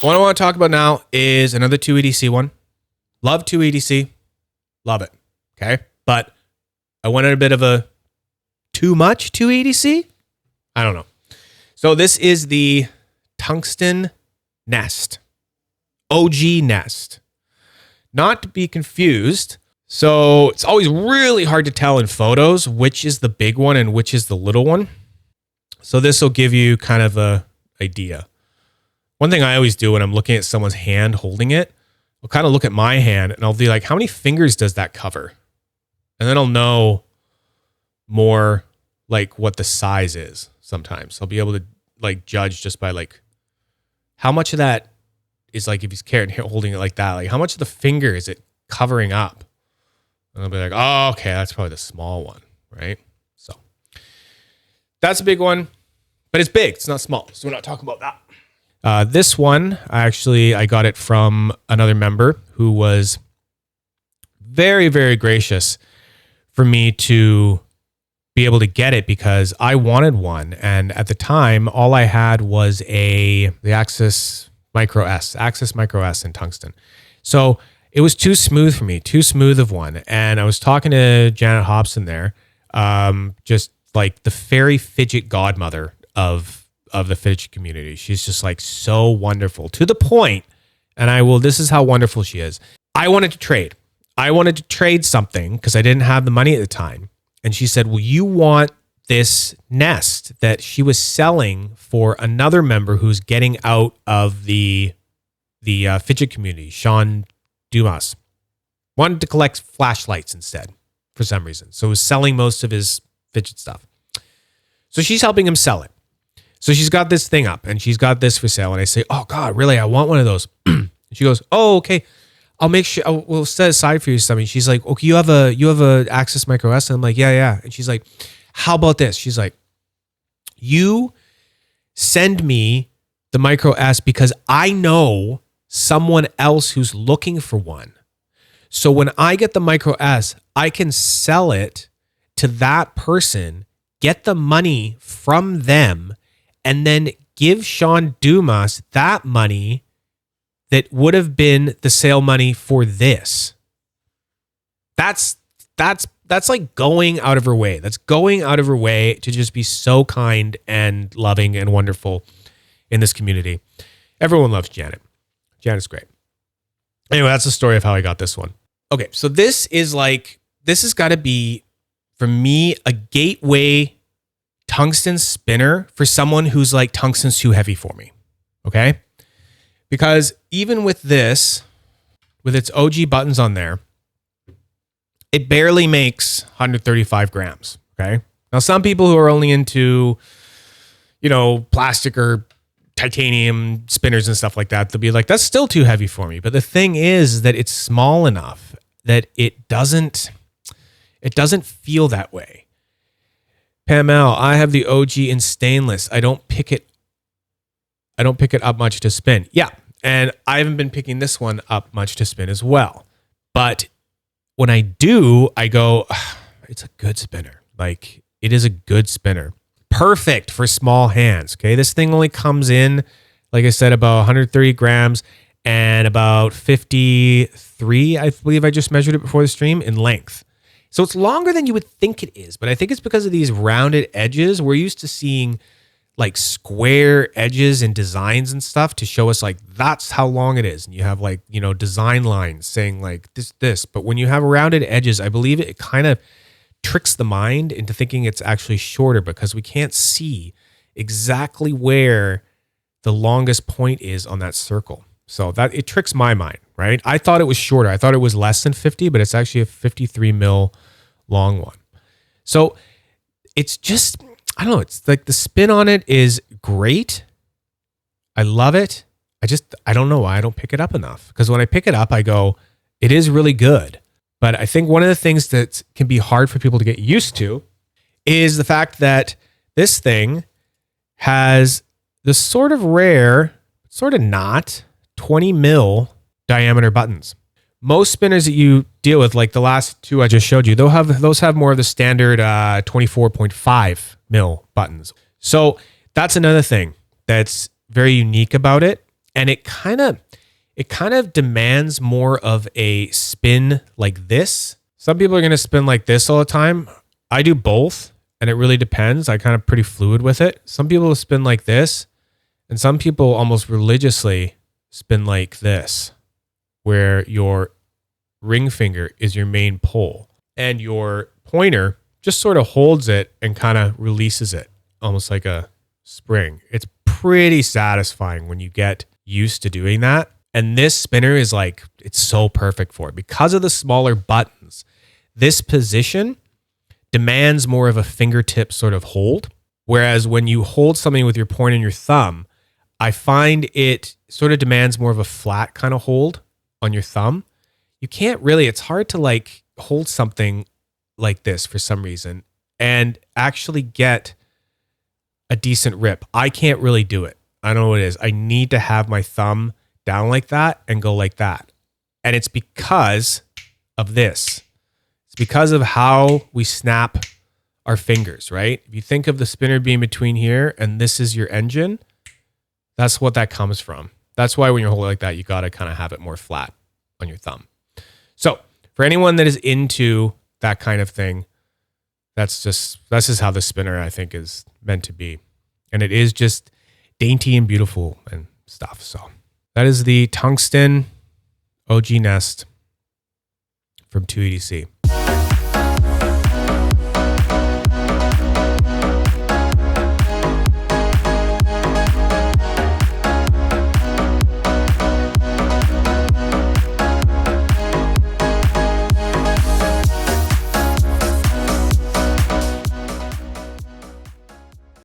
What I want to talk about now is another 2EDC one. Love 2EDC. Love it. Okay. But I wanted a bit of a too much 2EDC. I don't know. So this is the tungsten nest. OG nest. Not to be confused. So it's always really hard to tell in photos which is the big one and which is the little one. So this will give you kind of a idea. One thing I always do when I'm looking at someone's hand holding it, I'll kind of look at my hand and I'll be like, how many fingers does that cover? And then I'll know more like what the size is sometimes. I'll be able to like judge just by like how much of that is like if he's holding it like that, like how much of the finger is it covering up? And I'll be like, oh, okay, that's probably the small one, right? So that's a big one, but it's big. It's not small. So we're not talking about that. This one, I got it from another member who was very, very gracious for me to be able to get it because I wanted one. And at the time, all I had was the Axis Micro S in tungsten. So it was too smooth for me, too smooth of one. And I was talking to Janet Hobson there, just like the fairy fidget godmother of the Fidget community. She's just like so wonderful to the point, and this is how wonderful she is. I wanted to trade something because I didn't have the money at the time. And she said, well, you want this nest that she was selling for another member who's getting out of the Fidget community, Sean Dumas. Wanted to collect flashlights instead for some reason. So was selling most of his Fidget stuff. So she's helping him sell it. So she's got this thing up and she's got this for sale. And I say, oh God, really? I want one of those. And she goes, oh, okay. I'll make sure we'll set aside for you something. She's like, okay, you have a Axis Micro S. And I'm like, yeah. And she's like, how about this? She's like, you send me the Micro S because I know someone else who's looking for one. So when I get the Micro S, I can sell it to that person, get the money from them, and then give Sean Dumas that money that would have been the sale money for this. That's like going out of her way. That's going out of her way to just be so kind and loving and wonderful in this community. Everyone loves Janet. Janet's great. Anyway, that's the story of how I got this one. Okay, so this has got to be, for me, a gateway tungsten spinner for someone who's like, tungsten's too heavy for me. Okay? Because even with this, with its OG buttons on there, it barely makes 135 grams. Okay? Now, some people who are only into, plastic or titanium spinners and stuff like that, they'll be like, that's still too heavy for me. But the thing is that it's small enough that it doesn't feel that way. Pam L, I have the OG in stainless. I don't pick it up much to spin. Yeah, and I haven't been picking this one up much to spin as well. But when I do, I go, it's a good spinner. Like, it is a good spinner. Perfect for small hands, okay? This thing only comes in, like I said, about 130 grams and about 53, I believe I just measured it before the stream, in length. So it's longer than you would think it is, but I think it's because of these rounded edges. We're used to seeing like square edges and designs and stuff to show us like that's how long it is. And you have like, design lines saying like this. But when you have rounded edges, I believe it kind of tricks the mind into thinking it's actually shorter because we can't see exactly where the longest point is on that circle. So that it tricks my mind, right? I thought it was shorter. I thought it was less than 50, but it's actually a 53 mil long one. So it's just, I don't know. It's like the spin on it is great. I love it. I don't know why I don't pick it up enough. Because when I pick it up, I go, it is really good. But I think one of the things that can be hard for people to get used to is the fact that this thing has the sort of rare, sort of not, 20 mil diameter buttons. Most spinners that you deal with, like the last two I just showed you, those have more of the standard 24.5 mil buttons. So that's another thing that's very unique about it. And it kind of demands more of a spin like this. Some people are going to spin like this all the time. I do both, and it really depends. I kind of pretty fluid with it. Some people will spin like this, and some people almost religiously spin like this, where your ring finger is your main pole and your pointer just sort of holds it and kind of releases it almost like a spring. It's pretty satisfying when you get used to doing that. And this spinner is like, it's so perfect for it because of the smaller buttons. This position demands more of a fingertip sort of hold. Whereas when you hold something with your pointer and your thumb, I find it sort of demands more of a flat kind of hold on your thumb. You can't really, it's hard to like hold something like this for some reason and actually get a decent rip. I can't really do it. I don't know what it is. I need to have my thumb down like that and go like that. And it's because of this. It's because of how we snap our fingers, right? If you think of the spinner being between here and this is your engine, that's what that comes from. That's why when you're holding like that, you got to kind of have it more flat on your thumb. So for anyone that is into that kind of thing, that's just how the spinner, I think, is meant to be. And it is just dainty and beautiful and stuff. So that is the tungsten OG Nest from TwoEDC.